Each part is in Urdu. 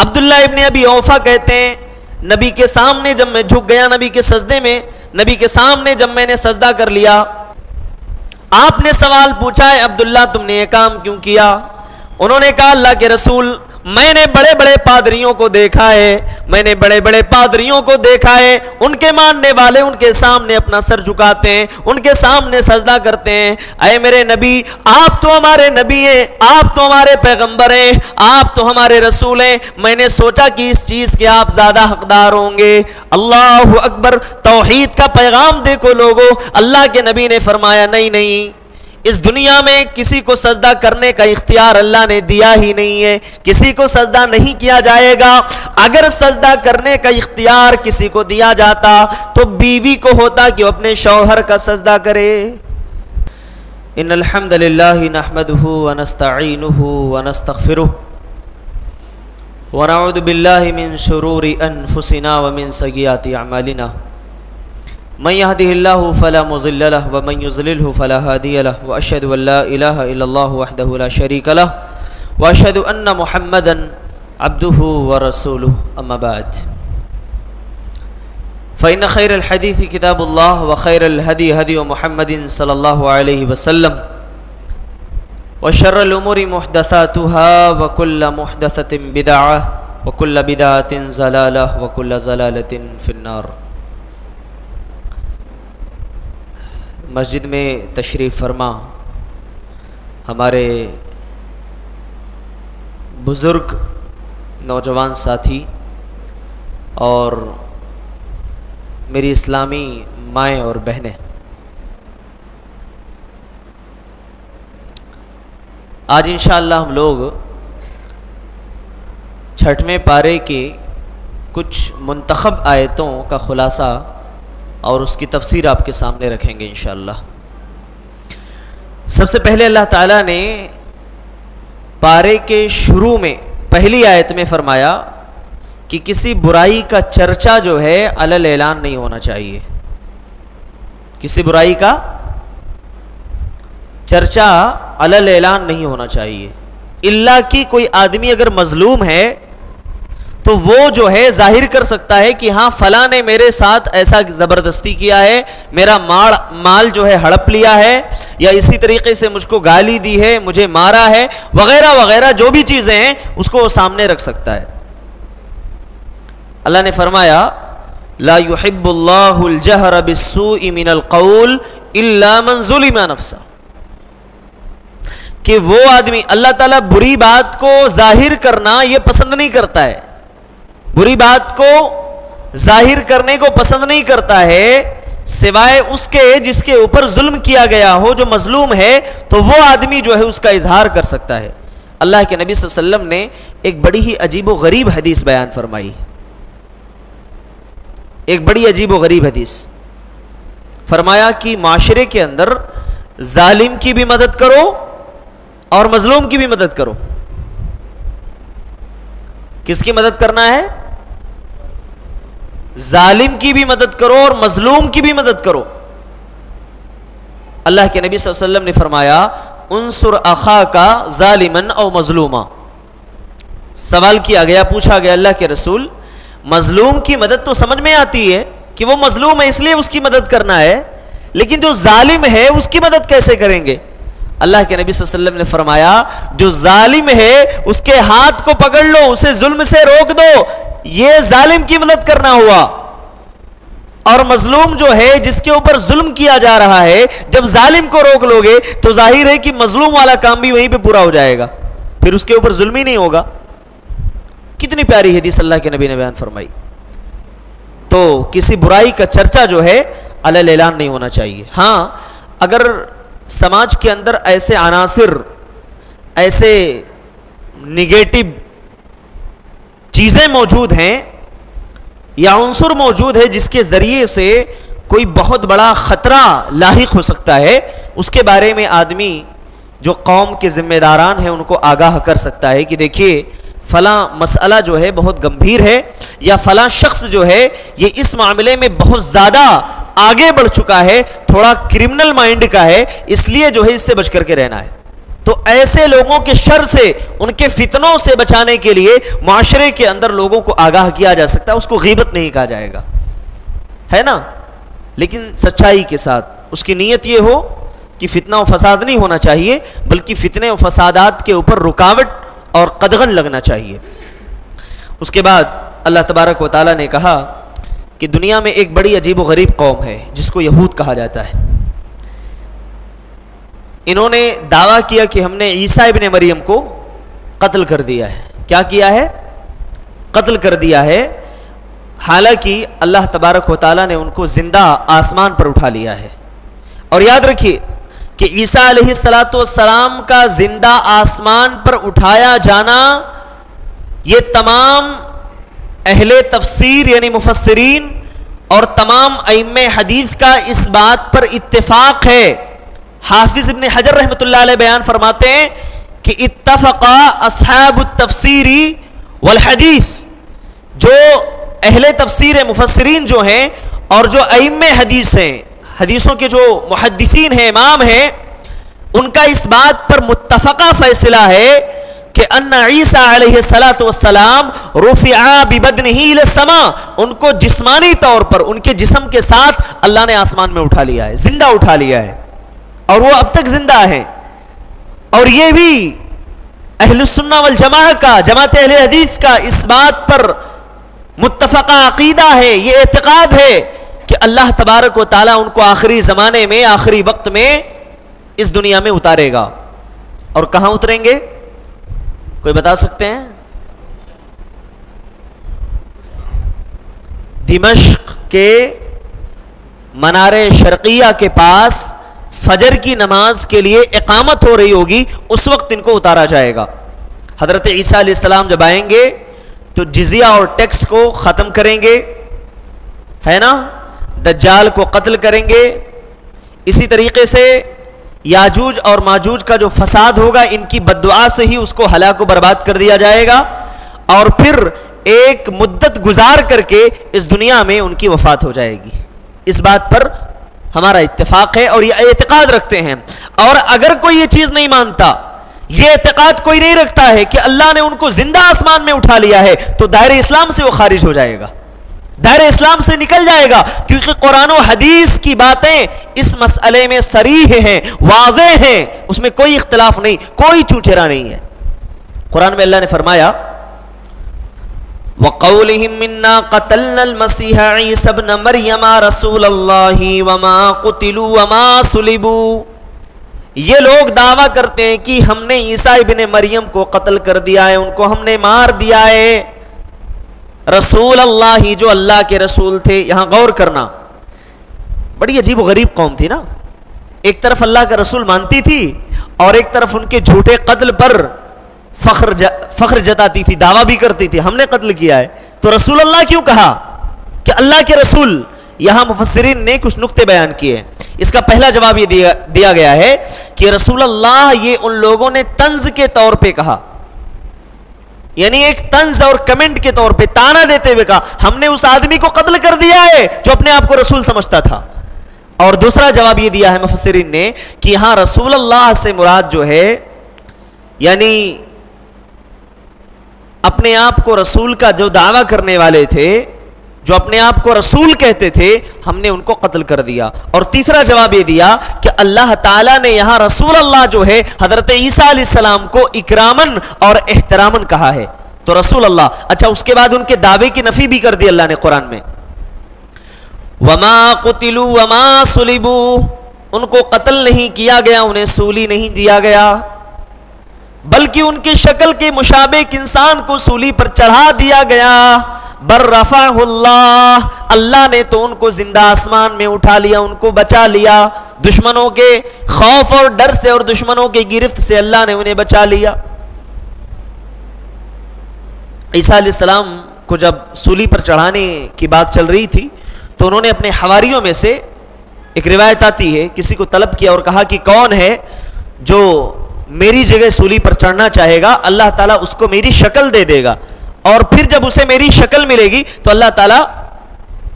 عبداللہ ابن ابی اوفا کہتے ہیں نبی کے سامنے جب میں جھک گیا نبی کے سجدے میں، نبی کے سامنے جب میں نے سجدہ کر لیا، آپ نے سوال پوچھا ہے عبداللہ تم نے یہ کام کیوں کیا؟ انہوں نے کہا اللہ کے رسول میں نے بڑے بڑے پادریوں کو دیکھا ہے، میں نے بڑے بڑے پادریوں کو دیکھا ہے، ان کے ماننے والے ان کے سامنے اپنا سر جھکاتے ہیں، ان کے سامنے سجدہ کرتے ہیں، اے میرے نبی آپ تو ہمارے نبی ہیں، آپ تو ہمارے پیغمبر ہیں، آپ تو ہمارے رسول ہیں، میں نے سوچا کہ اس چیز کے آپ زیادہ حقدار ہوں گے۔ اللہ اکبر، توحید کا پیغام دیکھو لوگو، اللہ کے نبی نے فرمایا نہیں نہیں، اس دنیا میں کسی کو سجدہ کرنے کا اختیار اللہ نے دیا ہی نہیں ہے، کسی کو سجدہ نہیں کیا جائے گا۔ اگر سجدہ کرنے کا اختیار کسی کو دیا جاتا تو بیوی کو ہوتا کہ وہ اپنے شوہر کا سجدہ کرے۔ ان الحمد للہ نحمده ونستعینه ونستغفره ونعوذ باللہ من شرور انفسنا ومن سیئات اعمالنا، من يهده الله فلا مضل له ومن يضلله فلا هادي له، واشهد ان لا اله الا الله وحده لا شريك له، واشهد ان محمدا عبده ورسوله، اما بعد فان خير الحديث كتاب الله وخير الهدي هدي محمد صلى الله عليه وسلم، وشر الامور محدثاتها وكل محدثة بدعة وكل بدعة ضلالة وكل ضلالة في النار۔ مسجد میں تشریف فرما ہمارے بزرگ نوجوان ساتھی اور میری اسلامی مائیں اور بہنیں، آج انشاءاللہ ہم لوگ چھٹویں پارے کی کچھ منتخب آیتوں کا خلاصہ اور اس کی تفسیر آپ کے سامنے رکھیں گے انشاءاللہ۔ سب سے پہلے اللہ تعالیٰ نے پارے کے شروع میں پہلی آیت میں فرمایا کہ کسی برائی کا چرچا جو ہے علل اعلان نہیں ہونا چاہیے، کسی برائی کا چرچا علل اعلان نہیں ہونا چاہیے، الا کہ کوئی آدمی اگر مظلوم ہے تو وہ جو ہے ظاہر کر سکتا ہے کہ ہاں فلاں نے میرے ساتھ ایسا زبردستی کیا ہے، میرا مال جو ہے ہڑپ لیا ہے، یا اسی طریقے سے مجھ کو گالی دی ہے، مجھے مارا ہے، وغیرہ وغیرہ جو بھی چیزیں ہیں اس کو وہ سامنے رکھ سکتا ہے۔ اللہ نے فرمایا لا يحب اللہ الجہر بالسوء من القول الا من ظلم نفسہ، کہ وہ آدمی اللہ تعالیٰ بری بات کو ظاہر کرنا یہ پسند نہیں کرتا ہے، بری بات کو ظاہر کرنے کو پسند نہیں کرتا ہے سوائے اس کے جس کے اوپر ظلم کیا گیا ہو، جو مظلوم ہے تو وہ آدمی جو ہے اس کا اظہار کر سکتا ہے۔ اللہ کے نبی صلی اللہ علیہ وسلم نے ایک بڑی ہی عجیب و غریب حدیث بیان فرمائی، ایک بڑی عجیب و غریب حدیث فرمایا کہ معاشرے کے اندر ظالم کی بھی مدد کرو اور مظلوم کی بھی مدد کرو۔ کس کی مدد کرنا ہے؟ ظالم کی بھی مدد کرو اور مظلوم کی بھی مدد کرو۔ اللہ کے نبی صلی اللہ علیہ وسلم نے فرمایا انصر اخاک ظالما او مظلوما۔ سوال کیا گیا، پوچھا گیا اللہ کے رسول مظلوم کی مدد تو سمجھ میں آتی ہے کہ وہ مظلوم ہے اس لیے اس کی مدد کرنا ہے، لیکن جو ظالم ہے اس کی مدد کیسے کریں گے؟ اللہ کے نبی صلی اللہ علیہ وسلم نے فرمایا جو ظالم ہے اس کے ہاتھ کو پکڑ لو، اسے ظلم سے روک دو، یہ ظالم کی مدد کرنا ہوا۔ اور مظلوم جو ہے جس کے اوپر ظلم کیا جا رہا ہے، جب ظالم کو روک لو گے تو ظاہر ہے کہ مظلوم والا کام بھی وہیں پہ پورا ہو جائے گا، پھر اس کے اوپر ظلم ہی نہیں ہوگا۔ کتنی پیاری حدیث اللہ کے نبی نے بیان فرمائی۔ تو کسی برائی کا چرچا جو ہے علل اعلان نہیں ہونا چاہیے۔ ہاں اگر سماج کے اندر ایسے عناصر، ایسے نگیٹو چیزیں موجود ہیں یا عنصر موجود ہے جس کے ذریعے سے کوئی بہت بڑا خطرہ لاحق ہو سکتا ہے، اس کے بارے میں آدمی جو قوم کے ذمہ داران ہیں ان کو آگاہ کر سکتا ہے کہ دیکھیے فلاں مسئلہ جو ہے بہت گمبھیر ہے، یا فلاں شخص جو ہے یہ اس معاملے میں بہت زیادہ آگے بڑھ چکا ہے، تھوڑا کرمنل مائنڈ کا ہے، اس لیے جو ہے اس سے بچ کر کے رہنا ہے۔ تو ایسے لوگوں کے شر سے، ان کے فتنوں سے بچانے کے لیے معاشرے کے اندر لوگوں کو آگاہ کیا جا سکتا ہے. اس کو غیبت نہیں کہا جائے گا، ہے نا، لیکن سچائی کے ساتھ. اس کی نیت یہ ہو کہ فتنہ و فساد نہیں ہونا چاہیے، بلکہ فتنے و فسادات کے اوپر رکاوٹ اور قدغن لگنا چاہیے. اس کے بعد اللہ تبارک و تعالیٰ نے کہا کہ دنیا میں ایک بڑی عجیب و غریب قوم ہے جس کو یہود کہا جاتا ہے. انہوں نے دعویٰ کیا کہ ہم نے عیسیٰ ابن مریم کو قتل کر دیا ہے. کیا کیا ہے؟ قتل کر دیا ہے. حالانکہ اللہ تبارک و تعالیٰ نے ان کو زندہ آسمان پر اٹھا لیا ہے. اور یاد رکھیے کہ عیسیٰ علیہ السلام کا زندہ آسمان پر اٹھایا جانا، یہ تمام اہل تفسیر یعنی مفسرین اور تمام ائمہ حدیث کا اس بات پر اتفاق ہے. حافظ ابن حجر رحمۃ اللہ علیہ بیان فرماتے ہیں کہ اتفقا اصحاب التفسیر والحدیث، جو اہل تفسیر مفسرین جو ہیں اور جو ائمہ حدیث ہیں، حدیثوں کے جو محدثین ہیں، امام ہیں، ان کا اس بات پر متفقہ فیصلہ ہے کہ ان عیسیٰ علیہ السلام رفع ببدنہ الی السماء، ان کو جسمانی طور پر ان کے جسم کے ساتھ اللہ نے آسمان میں اٹھا لیا ہے، زندہ اٹھا لیا ہے، اور وہ اب تک زندہ ہیں. اور یہ بھی اہل السنہ والجماعہ کا، جماعت اہل حدیث کا اس بات پر متفقہ عقیدہ ہے، یہ اعتقاد ہے کہ اللہ تبارک و تعالیٰ ان کو آخری زمانے میں، آخری وقت میں اس دنیا میں اتارے گا. اور کہاں اتریں گے؟ کوئی بتا سکتے ہیں؟ دمشق کے منار شرقیہ کے پاس فجر کی نماز کے لیے اقامت ہو رہی ہوگی، اس وقت ان کو اتارا جائے گا. حضرت عیسیٰ علیہ السلام جب آئیں گے تو جزیہ اور ٹیکس کو ختم کریں گے، ہے نا، دجال کو قتل کریں گے. اسی طریقے سے یاجوج اور ماجوج کا جو فساد ہوگا، ان کی بددعا سے ہی اس کو ہلاک و برباد کر دیا جائے گا، اور پھر ایک مدت گزار کر کے اس دنیا میں ان کی وفات ہو جائے گی. اس بات پر ہمارا اتفاق ہے اور یہ اعتقاد رکھتے ہیں. اور اگر کوئی یہ چیز نہیں مانتا، یہ اعتقاد کوئی نہیں رکھتا ہے کہ اللہ نے ان کو زندہ آسمان میں اٹھا لیا ہے، تو دائرہ اسلام سے وہ خارج ہو جائے گا، دائرہ اسلام سے نکل جائے گا. کیونکہ قرآن و حدیث کی باتیں اس مسئلے میں صریح ہیں، واضح ہیں، اس میں کوئی اختلاف نہیں، کوئی چوچرا نہیں ہے. قرآن میں اللہ نے فرمایا وَقَوْلِهِمْ مِنَّا قَتَلْنَا الْمَسِيحَ عِيسَى ابْنَ مَرْيَمَ رَسُولَ اللَّهِ وَمَا قُتِلُوا وَمَا صُلِبُوا. یہ لوگ دعویٰ کرتے ہیں کہ ہم نے عیسیٰ ابن مریم کو قتل کر دیا ہے، ان کو ہم نے مار دیا ہے. رسول اللہ، جو اللہ کے رسول تھے. یہاں غور کرنا، بڑی عجیب و غریب قوم تھی نا. ایک طرف اللہ کا رسول مانتی تھی اور ایک طرف ان کے جھوٹے قتل پر فخر جتاتی تھی، دعویٰ بھی کرتی تھی ہم نے قتل کیا ہے. تو رسول اللہ کیوں کہا کہ اللہ کے رسول؟ یہاں مفسرین نے کچھ نقطے بیان کیے. اس کا پہلا جواب یہ دیا گیا ہے کہ رسول اللہ یہ ان لوگوں نے طنز کے طور پہ کہا، یعنی ایک طنز اور کمنٹ کے طور پہ تانا دیتے ہوئے کہا ہم نے اس آدمی کو قتل کر دیا ہے جو اپنے آپ کو رسول سمجھتا تھا. اور دوسرا جواب یہ دیا ہے مفسرین نے کہ یہاں رسول اللہ سے مراد جو ہے، یعنی اپنے آپ کو رسول کا جو دعویٰ کرنے والے تھے، جو اپنے آپ کو رسول کہتے تھے، ہم نے ان کو قتل کر دیا. اور تیسرا جواب یہ دیا کہ اللہ تعالیٰ نے یہاں رسول اللہ جو ہے حضرت عیسیٰ علیہ السلام کو اکرامن اور احترامن کہا ہے. تو رسول اللہ. اچھا، اس کے بعد ان کے دعوے کی نفی بھی کر دی اللہ نے قرآن میں. وَمَا قُتِلُوا وَمَا صُلِبُوا، ان کو قتل نہیں کیا گیا، انہیں سولی نہیں دیا گیا، بلکہ ان کی شکل کے مشابہ ایک انسان کو سولی پر چڑھا دیا گیا. بر رفعہ اللہ، اللہ نے تو ان کو زندہ آسمان میں اٹھا لیا، ان کو بچا لیا. دشمنوں کے خوف اور ڈر سے اور دشمنوں کے گرفت سے اللہ نے انہیں بچا لیا. عیسیٰ علیہ السلام کو جب سولی پر چڑھانے کی بات چل رہی تھی تو انہوں نے اپنے حواریوں میں سے، ایک روایت آتی ہے، کسی کو طلب کیا اور کہا کہ کون ہے جو میری جگہ سولی پر چڑھنا چاہے گا، اللہ تعالیٰ اس کو میری شکل دے دے گا، اور پھر جب اسے میری شکل ملے گی تو اللہ تعالیٰ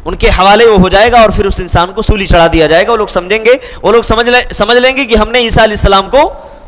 ان کے حوالے وہ ہو جائے گا اور پھر اس انسان کو سولی چڑھا دیا جائے گا. وہ لوگ سمجھیں گے، وہ لوگ سمجھ لیں گے کہ ہم نے عیسیٰ علیہ السلام کو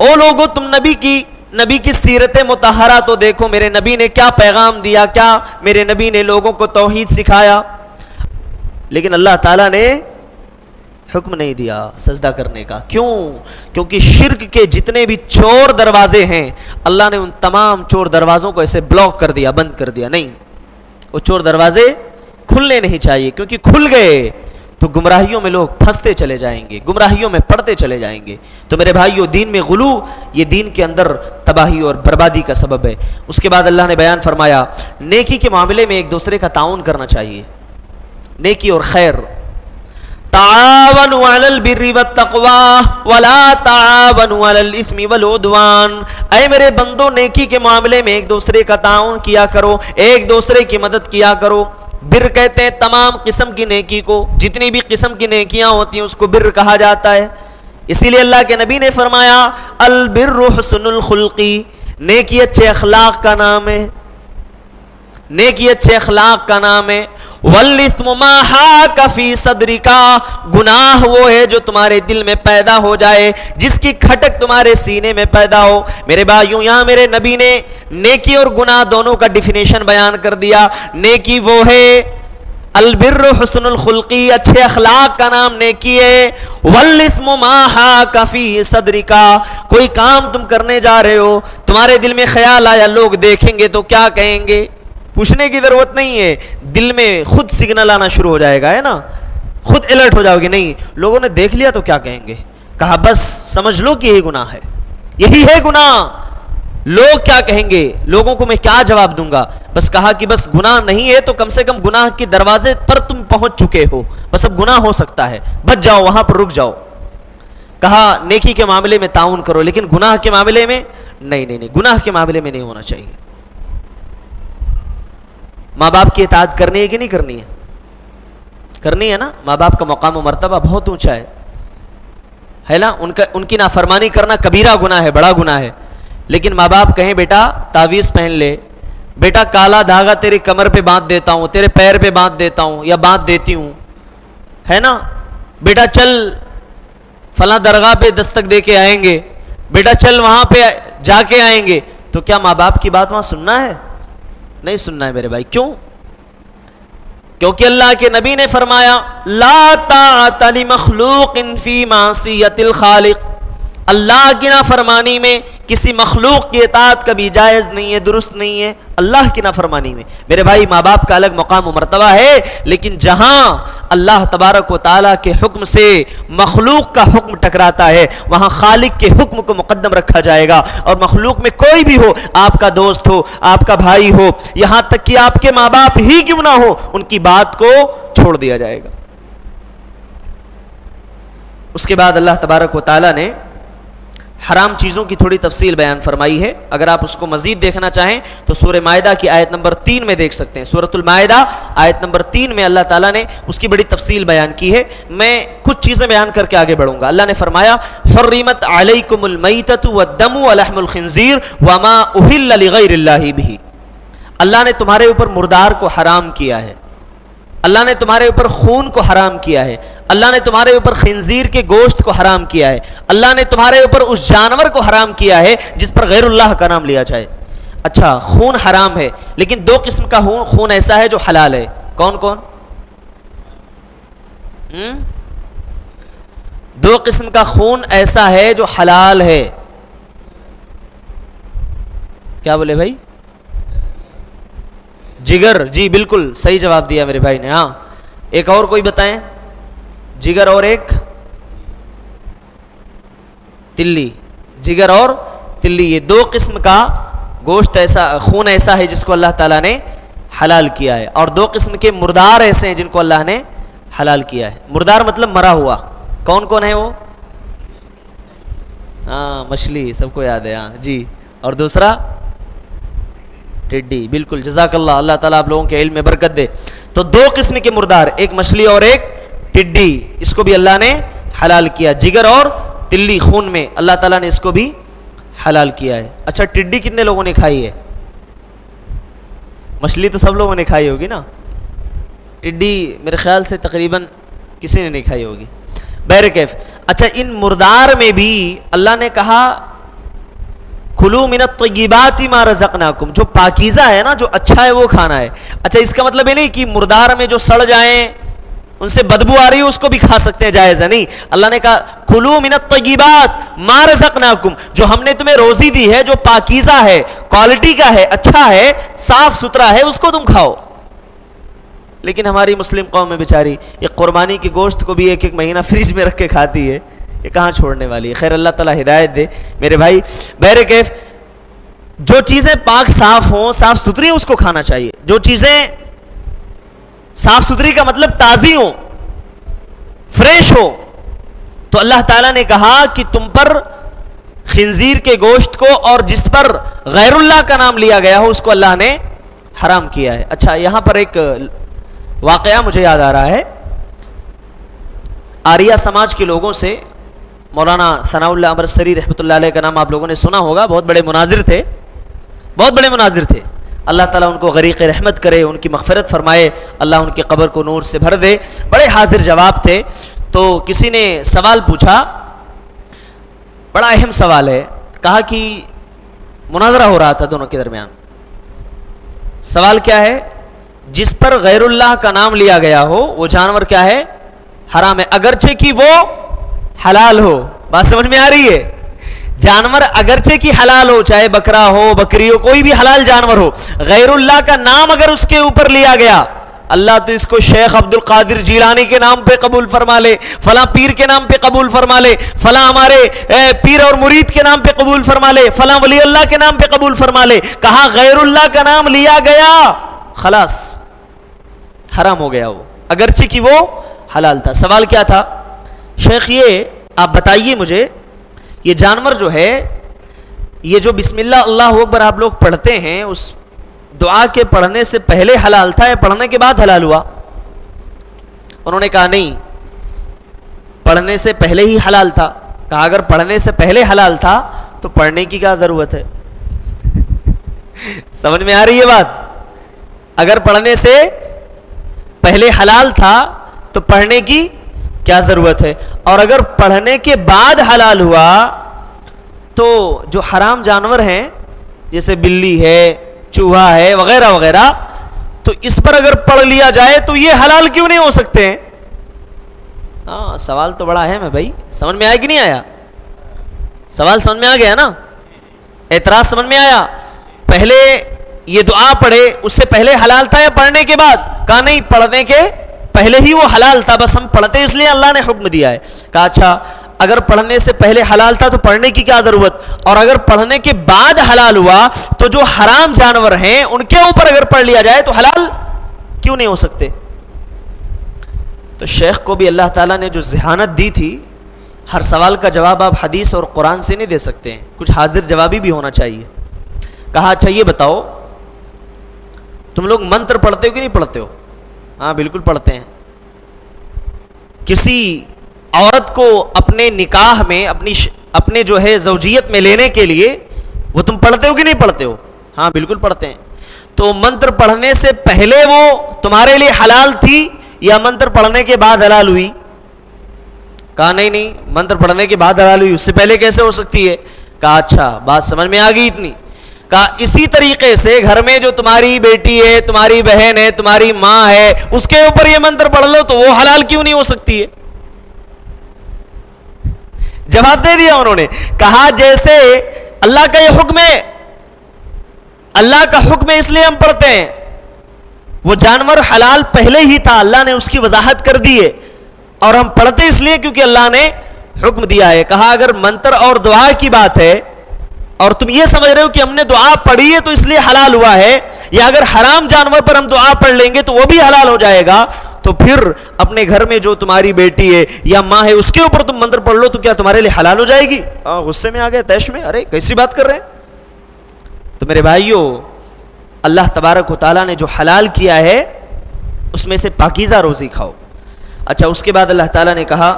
او لوگو تم نبی کی سیرت مطہرہ تو دیکھو، میرے نبی نے کیا پیغام دیا، کیا میرے نبی نے لوگوں کو توحید سکھایا. لیکن اللہ تعالیٰ نے حکم نہیں دیا سجدہ کرنے کا. کیوں؟ کیونکہ شرک کے جتنے بھی چور دروازے ہیں اللہ نے ان تمام چور دروازوں کو ایسے بلاک کر دیا، بند کر دیا. نہیں، وہ چور دروازے کھلنے نہیں چاہیے، کیونکہ کھل گئے تو گمراہیوں میں لوگ پھنستے چلے جائیں گے، گمراہیوں میں پڑتے چلے جائیں گے. تو میرے بھائیو، دین میں غلو یہ دین کے اندر تباہی اور بربادی کا سبب ہے. اس کے بعد اللہ نے بیان فرمایا نیکی کے معاملے میں ایک دوسرے کا تعاون کرنا چاہیے، نیکی اور خیر. تعاونوا علی البر والتقوی ولا تعاونوا علی الاثم والعدوان. اے میرے بندو، نیکی کے معاملے میں ایک دوسرے کا تعاون کیا کرو، ایک دوسرے کی مدد کیا کرو. بر کہتے ہیں تمام قسم کی نیکی کو، جتنی بھی قسم کی نیکیاں ہوتی ہیں اس کو بر کہا جاتا ہے. اسی لیے اللہ کے نبی نے فرمایا البر حسن الخلقی، نیکی اچھے اخلاق کا نام ہے، نیکی اچھے اخلاق کا نام ہے. والاثم ما حاک فی صدرک، گناہ وہ ہے جو تمہارے دل میں پیدا ہو جائے، جس کی کھٹک تمہارے سینے میں پیدا ہو. میرے بھائیوں، یہاں میرے نبی نے نیکی اور گناہ دونوں کا ڈیفینیشن بیان کر دیا. نیکی وہ ہے البر حسن الخلقی، اچھے اخلاق کا نام نیکی ہے. والاثم ما حاک فی صدرک، کوئی کام تم کرنے جا رہے ہو، تمہارے دل میں خیال آیا لوگ دیکھیں گے تو کیا کہیں گے، پوچھنے کی ضرورت نہیں ہے، دل میں خود سگنل آنا شروع ہو جائے گا، ہے نا، خود الرٹ ہو جاؤ گے. نہیں، لوگوں نے دیکھ لیا تو کیا کہیں گے. کہا بس سمجھ لو کہ یہی گناہ ہے، یہی ہے گناہ. لوگ کیا کہیں گے، لوگوں کو میں کیا جواب دوں گا. بس کہا کہ بس گناہ نہیں ہے تو کم سے کم گناہ کے دروازے پر تم پہنچ چکے ہو، بس اب گناہ ہو سکتا ہے، بچ جاؤ، وہاں پر رک جاؤ. کہا نیکی کے معاملے میں تعاون کرو، لیکن گناہ کے معاملے میں نہیں، گناہ کے معاملے میں نہیں ہونا چاہیے. ماں باپ کی اطاعت کرنی ہے کہ نہیں کرنی ہے؟ کرنی ہے نا. ماں باپ کا مقام و مرتبہ بہت اونچا ہے نا. ان کی نافرمانی کرنا کبیرہ گناہ ہے، بڑا گناہ ہے. لیکن ماں باپ کہیں بیٹا تعویذ پہن لے، بیٹا کالا دھاگا تیری کمر پہ باندھ دیتا ہوں، تیرے پیر پہ باندھ دیتا ہوں یا باندھ دیتی ہوں، ہے نا، بیٹا چل فلاں درگاہ پہ دستک دے کے آئیں گے، بیٹا چل وہاں پہ جا کے آئیں گے، تو کیا ماں باپ کی بات وہاں سننا ہے؟ نہیں سننا ہے میرے بھائی. کیوں؟ کیونکہ اللہ کے نبی نے فرمایا لا طاعت لمخلوق فی معصیت الخالق، اللہ کی نافرمانی میں کسی مخلوق کی اطاعت کبھی جائز نہیں ہے، درست نہیں ہے. اللہ کی نافرمانی میں میرے بھائی ماں باپ کا الگ مقام و مرتبہ ہے، لیکن جہاں اللہ تبارک و تعالیٰ کے حکم سے مخلوق کا حکم ٹکراتا ہے وہاں خالق کے حکم کو مقدم رکھا جائے گا. اور مخلوق میں کوئی بھی ہو، آپ کا دوست ہو، آپ کا بھائی ہو، یہاں تک کہ آپ کے ماں باپ ہی کیوں نہ ہو، ان کی بات کو چھوڑ دیا جائے گا. اس کے بعد اللہ تبارک و تعالیٰ نے حرام چیزوں کی تھوڑی تفصیل بیان فرمائی ہے. اگر آپ اس کو مزید دیکھنا چاہیں تو سورہ مائدہ کی آیت نمبر 3 میں دیکھ سکتے ہیں. سورۃ المائدہ آیت نمبر 3 میں اللہ تعالیٰ نے اس کی بڑی تفصیل بیان کی ہے. میں کچھ چیزیں بیان کر کے آگے بڑھوں گا. اللہ نے فرمایا حرمت علیکم المیتۃ والدم ولحم الخنزیر وما اہل لغیر اللہ بہ، اللہ نے تمہارے اوپر مردار کو حرام کیا ہے، اللہ نے تمہارے اوپر خون کو حرام کیا ہے، اللہ نے تمہارے اوپر خنزیر کے گوشت کو حرام کیا ہے، اللہ نے تمہارے اوپر اس جانور کو حرام کیا ہے جس پر غیر اللہ کا نام لیا جائے. اچھا، خون حرام ہے، لیکن دو قسم کا خون ایسا ہے جو حلال ہے. کون کون؟ دو قسم کا خون ایسا ہے جو حلال ہے. کیا بولے بھائی؟ جگر. جی بالکل صحیح جواب دیا میرے بھائی نے. ہاں، ایک اور کوئی بتائیں. جگر اور ایک تلی. جگر اور تلی، یہ دو قسم کا گوشت ایسا، خون ایسا ہے جس کو اللہ تعالیٰ نے حلال کیا ہے، اور دو قسم کے مردار ایسے ہیں جن کو اللہ نے حلال کیا ہے. مردار مطلب مرا ہوا. کون کون ہے وہ؟ ہاں، مچھلی سب کو یاد ہے. ہاں جی. اور دوسرا ٹڈی. بالکل، جزاک اللہ، اللہ تعالیٰ آپ لوگوں کے علم میں برکت دے. تو دو قسم کے مردار، ایک مچھلی اور ایک ٹڈی، اس کو بھی اللہ نے حلال کیا. جگر اور تلی خون میں اللہ تعالیٰ نے اس کو بھی حلال کیا ہے. اچھا، ٹڈی کتنے لوگوں نے کھائی ہے؟ مچھلی تو سب لوگوں نے کھائی ہوگی نا. ٹڈی میرے خیال سے تقریباً کسی نے نہیں کھائی ہوگی. بہرکیف، اچھا، ان مردار میں بھی اللہ نے کہا کلوا من الطیبات ما رزقناکم، جو پاکیزہ ہے نا، جو اچھا ہے وہ کھانا ہے۔ اچھا اس کا مطلب یہ نہیں کہ مردار میں جو سڑ جائیں ان سے بدبو آ رہی ہے اس کو بھی کھا سکتے ہیں، جائز ہے نہیں۔ اللہ نے کہا کلوا من الطیبات ما رزقناکم، جو ہم نے تمہیں روزی دی ہے، جو پاکیزہ ہے، کوالٹی کا ہے، اچھا ہے، صاف ستھرا ہے، اس کو تم کھاؤ۔ لیکن ہماری مسلم قوم میں بیچاری یہ قربانی کے گوشت کو بھی ایک ایک مہینہ فریج میں رکھ کے کھاتی ہے، یہ کہاں چھوڑنے والی ہے؟ خیر اللہ تعالیٰ ہدایت دے میرے بھائی۔ بہرکیف جو چیزیں پاک صاف ہوں، صاف ستھری، اس کو کھانا چاہیے۔ جو چیزیں صاف ستھری کا مطلب تازی ہوں، فریش ہو، تو اللہ تعالیٰ نے کہا کہ تم پر خنزیر کے گوشت کو اور جس پر غیر اللہ کا نام لیا گیا ہو اس کو اللہ نے حرام کیا ہے۔ اچھا یہاں پر ایک واقعہ مجھے یاد آ رہا ہے۔ آریہ سماج کے لوگوں سے مولانا ثناء اللہ امرتسری رحمۃ اللہ علیہ کا نام آپ لوگوں نے سنا ہوگا، بہت بڑے مناظر تھے، بہت بڑے مناظر تھے۔ اللہ تعالیٰ ان کو غریق رحمت کرے، ان کی مغفرت فرمائے، اللہ ان کی قبر کو نور سے بھر دے۔ بڑے حاضر جواب تھے۔ تو کسی نے سوال پوچھا، بڑا اہم سوال ہے، کہا کہ مناظرہ ہو رہا تھا دونوں کے درمیان۔ سوال کیا ہے؟ جس پر غیر اللہ کا نام لیا گیا ہو وہ جانور کیا ہے؟ حرام ہے، اگرچہ کہ وہ حلال ہو۔ بات سمجھ میں آ رہی ہے؟ جانور اگرچہ کہ حلال ہو، چاہے بکرا ہو، بکری ہو، کوئی بھی حلال جانور ہو، غیر اللہ کا نام اگر اس کے اوپر لیا گیا، اللہ تو اس کو شیخ عبد القادر جیلانی کے نام پہ قبول فرما لے، فلاں پیر کے نام پہ قبول فرما لے، فلاں ہمارے پیر اور مرید کے نام پہ قبول فرما لے، فلاں ولی اللہ کے نام پہ قبول فرما لے، کہا غیر اللہ کا نام لیا گیا، خلاص حرام ہو گیا وہ، اگرچہ کہ وہ حلال تھا۔ سوال کیا تھا؟ شیخ یہ آپ بتائیے مجھے، یہ جانور جو ہے، یہ جو بسم اللہ اللہ اکبر آپ لوگ پڑھتے ہیں، اس دعا کے پڑھنے سے پہلے حلال تھا یا پڑھنے کے بعد حلال ہوا؟ انہوں نے کہا نہیں، پڑھنے سے پہلے ہی حلال تھا۔ کہا اگر پڑھنے سے پہلے حلال تھا تو پڑھنے کی کیا ضرورت ہے؟ سمجھ میں آ رہی ہے بات؟ اگر پڑھنے سے پہلے حلال تھا تو پڑھنے کی کیا ضرورت ہے؟ اور اگر پڑھنے کے بعد حلال ہوا تو جو حرام جانور ہیں جیسے بلی ہے، چوہا ہے، وغیرہ وغیرہ، تو اس پر اگر پڑھ لیا جائے تو یہ حلال کیوں نہیں ہو سکتے ہیں؟ ہاں سوال تو بڑا اہم ہے بھائی، سمجھ میں آیا کہ نہیں آیا؟ سوال سمجھ میں آ گیا نا؟ اعتراض سمجھ میں آیا؟ پہلے یہ دعا پڑھے اس سے پہلے حلال تھا یا پڑھنے کے بعد؟ کہا نہیں، پڑھنے کے پہلے ہی وہ حلال تھا، بس ہم پڑھتے اس لیے اللہ نے حکم دیا ہے۔ کہا اچھا اگر پڑھنے سے پہلے حلال تھا تو پڑھنے کی کیا ضرورت؟ اور اگر پڑھنے کے بعد حلال ہوا تو جو حرام جانور ہیں ان کے اوپر اگر پڑھ لیا جائے تو حلال کیوں نہیں ہو سکتے؟ تو شیخ کو بھی اللہ تعالیٰ نے جو ذہانت دی تھی، ہر سوال کا جواب آپ حدیث اور قرآن سے نہیں دے سکتے ہیں، کچھ حاضر جوابی بھی ہونا چاہیے۔ کہا اچھا یہ بتاؤ، تم لوگ منتر پڑھتے ہو کہ نہیں پڑھتے ہو؟ ہاں بالکل پڑھتے ہیں۔ کسی عورت کو اپنے نکاح میں اپنے جو ہے زوجیت میں لینے کے لیے وہ تم پڑھتے ہو کہ نہیں پڑھتے ہو؟ ہاں بالکل پڑھتے ہیں۔ تو منتر پڑھنے سے پہلے وہ تمہارے لیے حلال تھی یا منتر پڑھنے کے بعد حلال ہوئی؟ کہا نہیں نہیں، منتر پڑھنے کے بعد حلال ہوئی، اس سے پہلے کیسے ہو سکتی ہے؟ کہا اچھا بات سمجھ میں آ گئی اتنی؟ کہا اسی طریقے سے گھر میں جو تمہاری بیٹی ہے، تمہاری بہن ہے، تمہاری ماں ہے، اس کے اوپر یہ منتر پڑھ لو تو وہ حلال کیوں نہیں ہو سکتی ہے؟ جواب دے دیا انہوں نے۔ کہا جیسے اللہ کا یہ حکم ہے، اللہ کا حکم ہے اس لیے ہم پڑھتے ہیں، وہ جانور حلال پہلے ہی تھا، اللہ نے اس کی وضاحت کر دی ہے، اور ہم پڑھتے اس لیے کیونکہ اللہ نے حکم دیا ہے۔ کہا اگر منتر اور دعا کی بات ہے اور تم یہ سمجھ رہے ہو کہ ہم نے دعا پڑھی ہے تو اس لیے حلال ہوا ہے، یا اگر حرام جانور پر ہم دعا پڑھ لیں گے تو وہ بھی حلال ہو جائے گا، تو پھر اپنے گھر میں جو تمہاری بیٹی ہے یا ماں ہے اس کے اوپر تم منتر پڑھ لو تو کیا تمہارے لیے حلال ہو جائے گی؟ غصے میں آ گئے، تیش میں، ارے کیسی بات کر رہے ہیں؟ تو میرے بھائیوں، اللہ تبارک و تعالیٰ نے جو حلال کیا ہے اس میں سے پاکیزہ روزی کھاؤ۔ اچھا اس کے بعد اللہ تعالیٰ نے کہا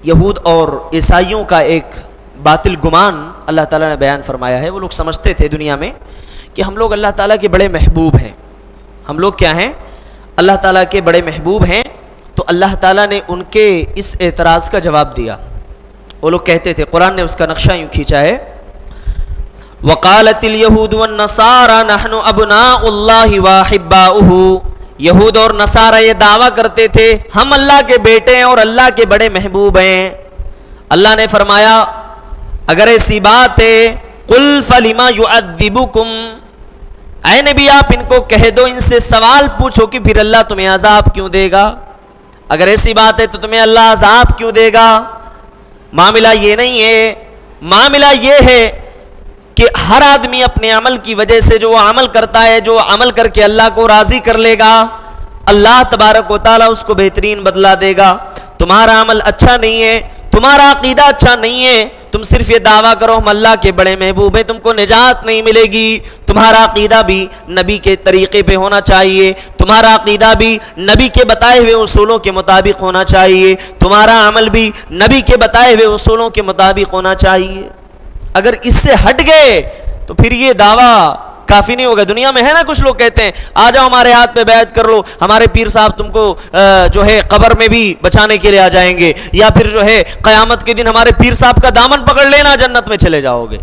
یہود اور عیسائیوں کا ایک باطل گمان اللہ تعالیٰ نے بیان فرمایا ہے۔ وہ لوگ سمجھتے تھے دنیا میں کہ ہم لوگ اللہ تعالیٰ کے بڑے محبوب ہیں، ہم لوگ کیا ہیں؟ اللہ تعالیٰ کے بڑے محبوب ہیں۔ تو اللہ تعالیٰ نے ان کے اس اعتراض کا جواب دیا۔ وہ لوگ کہتے تھے، قرآن نے اس کا نقشہ یوں کھینچا ہے، وقالت اليہود والنصارى نحن ابناء اللہ واحباؤہ، یہود اور نصارہ یہ دعویٰ کرتے تھے ہم اللہ کے بیٹے ہیں اور اللہ کے بڑے محبوب ہیں۔ اللہ نے فرمایا اگر ایسی بات ہے قل فلما يعذبكم، اے نبی آپ ان کو کہہ دو، ان سے سوال پوچھو کہ پھر اللہ تمہیں عذاب کیوں دے گا؟ اگر ایسی بات ہے تو تمہیں اللہ عذاب کیوں دے گا؟ معاملہ یہ نہیں ہے، معاملہ یہ ہے کہ ہر آدمی اپنے عمل کی وجہ سے جو عمل کرتا ہے، جو عمل کر کے اللہ کو راضی کر لے گا، اللہ تبارک و تعالیٰ اس کو بہترین بدلہ دے گا۔ تمہارا عمل اچھا نہیں ہے، تمہارا عقیدہ اچھا نہیں ہے، تم صرف یہ دعویٰ کرو ہم اللہ کے بڑے محبوب ہیں، تم کو نجات نہیں ملے گی۔ تمہارا عقیدہ بھی نبی کے طریقے پہ ہونا چاہیے، تمہارا عقیدہ بھی نبی کے بتائے ہوئے اصولوں کے مطابق ہونا چاہیے، تمہارا عمل بھی نبی کے بتائے ہوئے اصولوں کے مطابق ہونا چاہیے۔ اگر اس سے ہٹ گئے تو پھر یہ دعویٰ کافی نہیں ہوگا۔ دنیا میں ہے نا کچھ لوگ کہتے ہیں آ جاؤ ہمارے ہاتھ پہ بیعت کر لو، ہمارے پیر صاحب تم کو جو ہے قبر میں بھی بچانے کے لیے آ جائیں گے، یا پھر جو ہے قیامت کے دن ہمارے پیر صاحب کا دامن پکڑ لینا جنت میں چلے جاؤ گے۔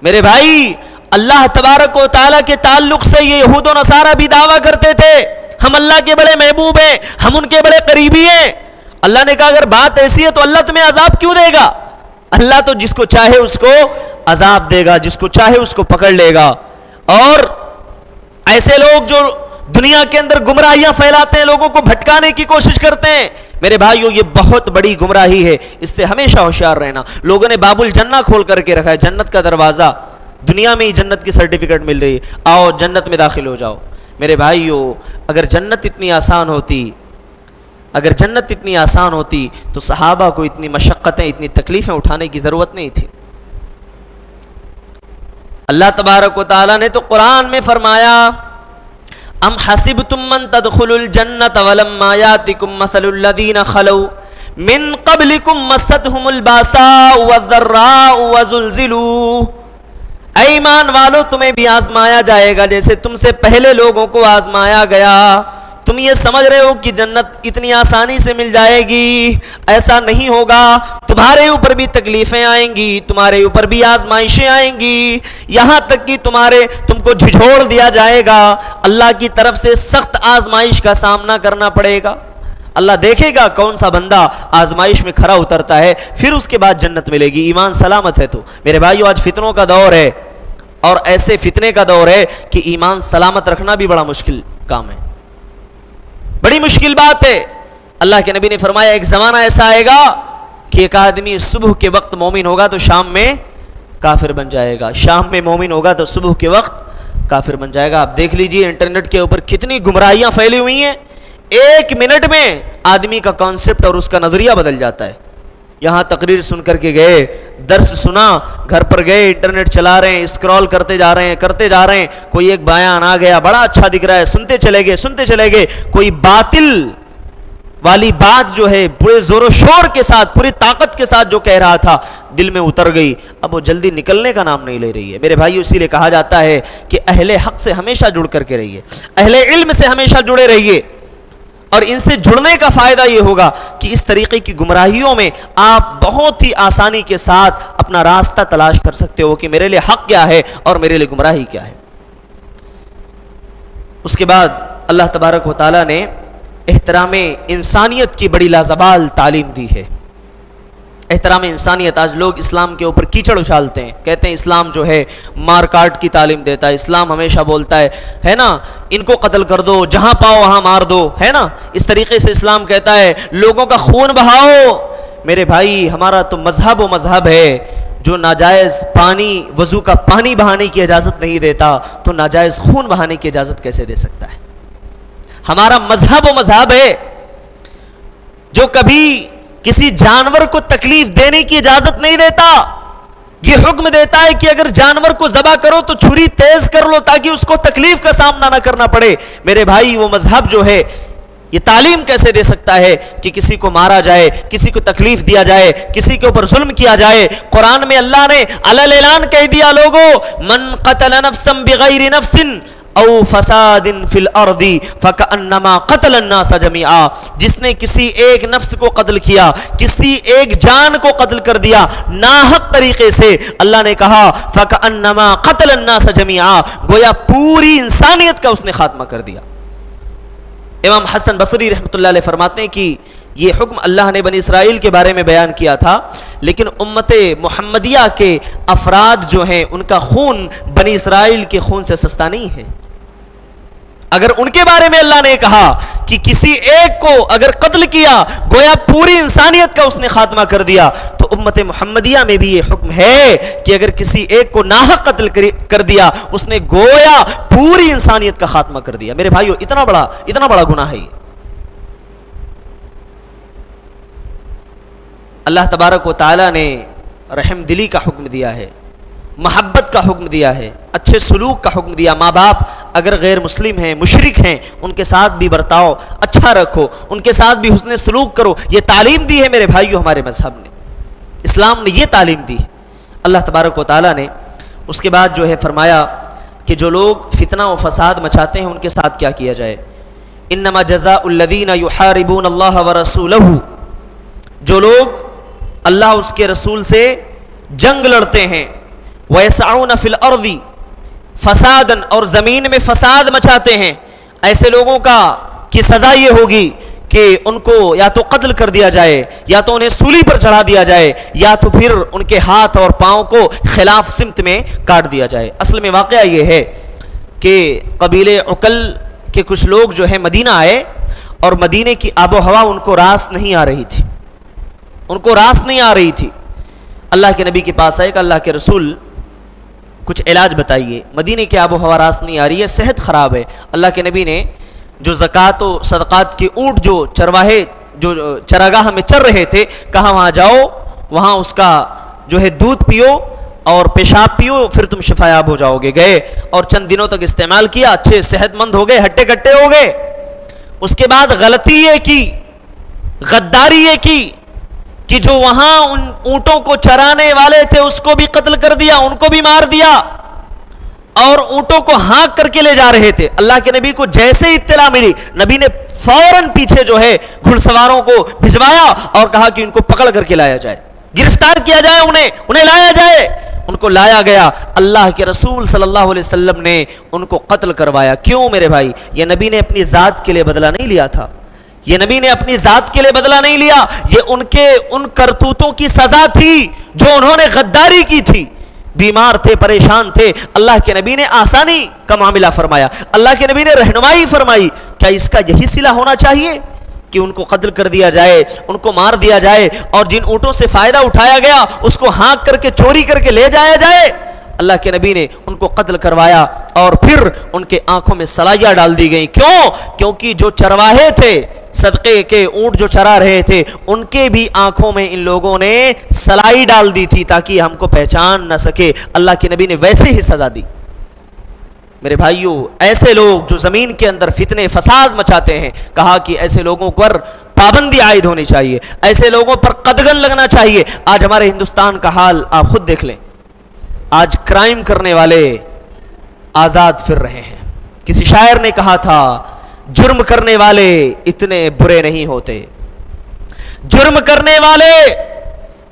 میرے بھائی اللہ تبارک و تعالیٰ کے تعلق سے یہ یہود و نصارہ بھی دعویٰ کرتے تھے ہم اللہ کے بڑے محبوب ہیں، ہم ان کے بڑے قریبی ہیں۔ اللہ نے کہا اگر بات ایسی ہے تو اللہ تمہیں عذاب کیوں دے گا؟ اللہ تو جس کو چاہے اس کو عذاب دے گا، جس کو چاہے اس کو پکڑ لے گا۔ اور ایسے لوگ جو دنیا کے اندر گمراہیاں پھیلاتے ہیں، لوگوں کو بھٹکانے کی کوشش کرتے ہیں، میرے بھائیو یہ بہت بڑی گمراہی ہے، اس سے ہمیشہ ہوشیار رہنا۔ لوگوں نے باب الجنہ کھول کر کے رکھا ہے، جنت کا دروازہ، دنیا میں ہی جنت کی سرٹیفکیٹ مل رہی ہے، آؤ جنت میں داخل ہو جاؤ۔ میرے بھائیو اگر جنت اتنی آسان ہوتی، اگر جنت اتنی آسان ہوتی تو صحابہ کو اتنی مشقتیں، اتنی تکلیفیں اٹھانے کی ضرورت نہیں تھی۔ اللہ تبارک و تعالیٰ نے تو قرآن میں فرمایا ام حسبتم من تدخلوا الجنة ولما يأتكم مثل الذين خلوا من قبلكم مستهم الباساء والضراء وزلزلوا، اے ایمان والو تمہیں بھی آزمایا جائے گا جیسے تم سے پہلے لوگوں کو آزمایا گیا۔ تم یہ سمجھ رہے ہو کہ جنت اتنی آسانی سے مل جائے گی، ایسا نہیں ہوگا، تمہارے اوپر بھی تکلیفیں آئیں گی، تمہارے اوپر بھی آزمائشیں آئیں گی، یہاں تک کہ تم کو جھجھوڑ دیا جائے گا، اللہ کی طرف سے سخت آزمائش کا سامنا کرنا پڑے گا۔ اللہ دیکھے گا کون سا بندہ آزمائش میں کھرا اترتا ہے، پھر اس کے بعد جنت ملے گی، ایمان سلامت ہے تو۔ میرے بھائیو آج فتنوں کا دور ہے، اور ایسے فتنے کا دور ہے کہ ایمان سلامت رکھنا بھی بڑا مشکل کام ہے، بڑی مشکل بات ہے۔ اللہ کے نبی نے فرمایا ایک زمانہ ایسا آئے گا کہ ایک آدمی صبح کے وقت مومن ہوگا تو شام میں کافر بن جائے گا، شام میں مومن ہوگا تو صبح کے وقت کافر بن جائے گا۔ آپ دیکھ لیجئے انٹرنیٹ کے اوپر کتنی گمراہیاں پھیلی ہوئی ہیں، ایک منٹ میں آدمی کا کانسیپٹ اور اس کا نظریہ بدل جاتا ہے۔ یہاں تقریر سن کر کے گئے، درس سنا، گھر پر گئے انٹرنیٹ چلا رہے ہیں، اسکرول کرتے جا رہے ہیں، کوئی ایک بیان آ گیا بڑا اچھا دکھ رہا ہے، سنتے چلے گئے، کوئی باطل والی بات جو ہے پورے زور و شور کے ساتھ، پوری طاقت کے ساتھ جو کہہ رہا تھا دل میں اتر گئی، اب وہ جلدی نکلنے کا نام نہیں لے رہی ہے۔ میرے بھائی اسی لیے کہا جاتا ہے کہ اہل حق سے ہمیشہ جڑ کر کے رہیے، اہل علم سے ہمیشہ جڑے رہیے، اور ان سے جڑنے کا فائدہ یہ ہوگا کہ اس طریقے کی گمراہیوں میں آپ بہت ہی آسانی کے ساتھ اپنا راستہ تلاش کر سکتے ہو کہ میرے لیے حق کیا ہے اور میرے لیے گمراہی کیا ہے۔ اس کے بعد اللہ تبارک و تعالیٰ نے احترام انسانیت کی بڑی لازوال تعلیم دی ہے۔ احترام انسانیت، آج لوگ اسلام کے اوپر کیچڑ اچھالتے ہیں، کہتے ہیں اسلام جو ہے مار کاٹ کی تعلیم دیتا ہے، اسلام ہمیشہ بولتا ہے نا ان کو قتل کر دو، جہاں پاؤ وہاں مار دو، ہے نا، اس طریقے سے اسلام کہتا ہے لوگوں کا خون بہاؤ۔ میرے بھائی ہمارا تو مذہب ہے جو ناجائز وضو کا پانی بہانے کی اجازت نہیں دیتا، تو ناجائز خون بہانے کی اجازت کیسے دے سکتا ہے؟ ہمارا مذہب ہے جو کبھی کسی جانور کو تکلیف دینے کی اجازت نہیں دیتا، یہ حکم دیتا ہے کہ اگر جانور کو ذبح کرو تو چھری تیز کر لو تاکہ اس کو تکلیف کا سامنا نہ کرنا پڑے۔ میرے بھائی وہ مذہب جو ہے یہ تعلیم کیسے دے سکتا ہے کہ کسی کو مارا جائے، کسی کو تکلیف دیا جائے، کسی کے اوپر ظلم کیا جائے؟ قرآن میں اللہ نے علل اعلان کہہ دیا لوگو من قتل نفسا بغیر نفس او فساد فی الارض فکأنما قتل الناس جميعا، جس نے کسی ایک نفس کو قتل کیا، کسی ایک جان کو قتل کر دیا ناحق طریقے سے، اللہ نے کہا فکأنما قتل الناس جميعا، گویا پوری انسانیت کا اس نے خاتمہ کر دیا۔ امام حسن بصری رحمۃ اللہ علیہ فرماتے ہیں کہ یہ حکم اللہ نے بنی اسرائیل کے بارے میں بیان کیا تھا، لیکن امت محمدیہ کے افراد جو ہیں ان کا خون بنی اسرائیل کے خون سے سستا نہیں ہے۔ اگر ان کے بارے میں اللہ نے کہا کہ کسی ایک کو اگر قتل کیا گویا پوری انسانیت کا اس نے خاتمہ کر دیا، تو امت محمدیہ میں بھی یہ حکم ہے کہ اگر کسی ایک کو ناحق قتل کر دیا اس نے گویا پوری انسانیت کا خاتمہ کر دیا۔ میرے بھائیو اتنا بڑا گناہ ہے یہ۔ اللہ تبارک و تعالیٰ نے رحم دلی کا حکم دیا ہے، محبت کا حکم دیا ہے، اچھے سلوک کا حکم دیا۔ ماں باپ اگر غیر مسلم ہیں، مشرک ہیں، ان کے ساتھ بھی برتاؤ اچھا رکھو، ان کے ساتھ بھی حسن سلوک کرو۔ یہ تعلیم دی ہے میرے بھائیو ہمارے مذہب نے، اسلام نے یہ تعلیم دی ہے۔ اللہ تبارک و تعالیٰ نے اس کے بعد جو ہے فرمایا کہ جو لوگ فتنہ و فساد مچاتے ہیں ان کے ساتھ کیا کیا جائے۔ انما جزاء الذین یحاربون اللہ ورسولہ، جو لوگ اللہ اس کے رسول سے جنگ لڑتے ہیں، وَيَسْعَوْنَ فِي الْأَرْضِ فَسَادًا، اور زمین میں فساد مچاتے ہیں، ایسے لوگوں کی سزا یہ ہوگی کہ ان کو یا تو قتل کر دیا جائے، یا تو انہیں سولی پر چڑھا دیا جائے، یا تو پھر ان کے ہاتھ اور پاؤں کو خلاف سمت میں کاٹ دیا جائے۔ اصل میں واقعہ یہ ہے کہ قبیلے عقل کے کچھ لوگ جو ہے مدینہ آئے، اور مدینے کی آب و ہوا ان کو راس نہیں آ رہی تھی، اللہ کے نبی کے پاس آئے کہ اللہ کے رسول کچھ علاج بتائیے، مدینے کی آب و ہوا راس نہیں آ رہی ہے، صحت خراب ہے۔ اللہ کے نبی نے جو زکوٰۃ و صدقات کے اونٹ جو چرواہے جو چراگاہ میں چر رہے تھے کہا وہاں جاؤ، وہاں اس کا جو ہے دودھ پیو اور پیشاب پیو، پھر تم شفایاب ہو جاؤ گے۔ گئے اور چند دنوں تک استعمال کیا، اچھے صحت مند ہو گئے، ہٹے کٹے ہو گئے۔ اس کے بعد غلطی یہ کی، غداری یہ کی کہ جو وہاں ان اونٹوں کو چرانے والے تھے اس کو بھی قتل کر دیا، ان کو بھی مار دیا، اور اونٹوں کو ہانک کر کے لے جا رہے تھے۔ اللہ کے نبی کو جیسے اطلاع ملی، نبی نے فوراً پیچھے جو ہے گھڑ سواروں کو بھجوایا اور کہا کہ ان کو پکڑ کر کے لایا جائے، گرفتار کیا جائے، انہیں لایا جائے۔ ان کو لایا گیا، اللہ کے رسول صلی اللہ علیہ وسلم نے ان کو قتل کروایا۔ کیوں میرے بھائی؟ یہ نبی نے اپنی ذات کے لیے بدلہ نہیں لیا تھا، یہ نبی نے اپنی ذات کے لیے بدلہ نہیں لیا، یہ ان کرتوتوں کی سزا تھی جو انہوں نے غداری کی تھی۔ بیمار تھے، پریشان تھے، اللہ کے نبی نے آسانی کا معاملہ فرمایا، اللہ کے نبی نے رہنمائی فرمائی۔ کیا اس کا یہی صلہ ہونا چاہیے کہ ان کو قتل کر دیا جائے، ان کو مار دیا جائے، اور جن اونٹوں سے فائدہ اٹھایا گیا اس کو ہانک کر کے چوری کر کے لے جایا جائے؟ اللہ کے نبی نے ان کو قتل کروایا، اور پھر ان کے آنکھوں میں سلائیاں ڈال دی گئیں۔ کیوں؟ کیونکہ جو چرواہے تھے، صدقے کے اونٹ جو چرا رہے تھے، ان کے بھی آنکھوں میں ان لوگوں نے سلائی ڈال دی تھی تاکہ ہم کو پہچان نہ سکے۔ اللہ کے نبی نے ویسے ہی سزا دی۔ میرے بھائیوں، ایسے لوگ جو زمین کے اندر فتنے فساد مچاتے ہیں، کہا کہ ایسے لوگوں پر پابندی عائد ہونی چاہیے، ایسے لوگوں پر قدغن لگنا چاہیے۔ آج ہمارے ہندوستان کا حال آپ خود دیکھ لیں، آج کرائم کرنے والے آزاد پھر رہے ہیں۔ کسی شاعر نے کہا تھا، جرم کرنے والے اتنے برے نہیں ہوتے، جرم کرنے والے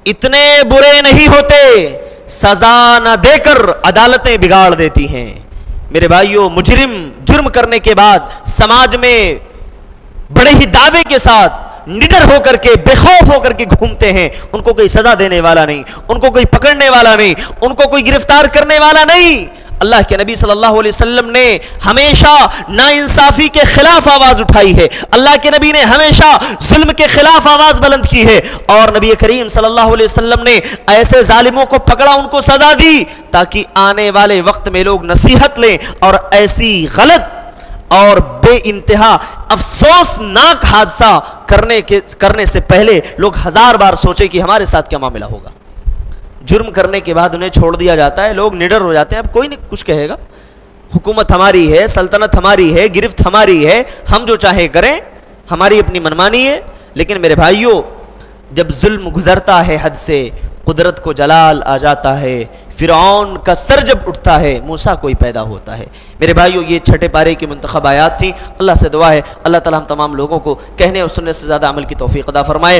اتنے برے نہیں ہوتے، سزا نہ دے کر عدالتیں بگاڑ دیتی ہیں۔ میرے بھائیوں، مجرم جرم کرنے کے بعد سماج میں بڑے ہی دعوے کے ساتھ نڈر ہو کر کے، بے خوف ہو کر کے گھومتے ہیں، ان کو کوئی سزا دینے والا نہیں، ان کو کوئی پکڑنے والا نہیں، ان کو کوئی گرفتار کرنے والا نہیں۔ اللہ کے نبی صلی اللہ علیہ وسلم نے ہمیشہ ناانصافی کے خلاف آواز اٹھائی ہے، اللہ کے نبی نے ہمیشہ ظلم کے خلاف آواز بلند کی ہے، اور نبی کریم صلی اللہ علیہ وسلم نے ایسے ظالموں کو پکڑا، ان کو سزا دی، تاکہ آنے والے وقت میں لوگ نصیحت لیں اور ایسی غلط اور بے انتہا افسوسناک حادثہ کرنے سے پہلے لوگ ہزار بار سوچے کہ ہمارے ساتھ کیا معاملہ ہوگا۔ جرم کرنے کے بعد انہیں چھوڑ دیا جاتا ہے، لوگ نڈر ہو جاتے ہیں، اب کوئی نہیں کچھ کہے گا، حکومت ہماری ہے، سلطنت ہماری ہے، گرفت ہماری ہے، ہم جو چاہے کریں، ہماری اپنی منمانی ہے۔ لیکن میرے بھائیوں، جب ظلم گزرتا ہے حد سے، قدرت کو جلال آ جاتا ہے، فرعون کا سر جب اٹھتا ہے موسیٰ کوئی پیدا ہوتا ہے۔ میرے بھائیو یہ چھٹے پارے کی منتخب آیات تھیں۔ اللہ سے دعا ہے اللہ تعالی ہم تمام لوگوں کو کہنے اور سننے سے زیادہ عمل کی توفیق عطا فرمائے۔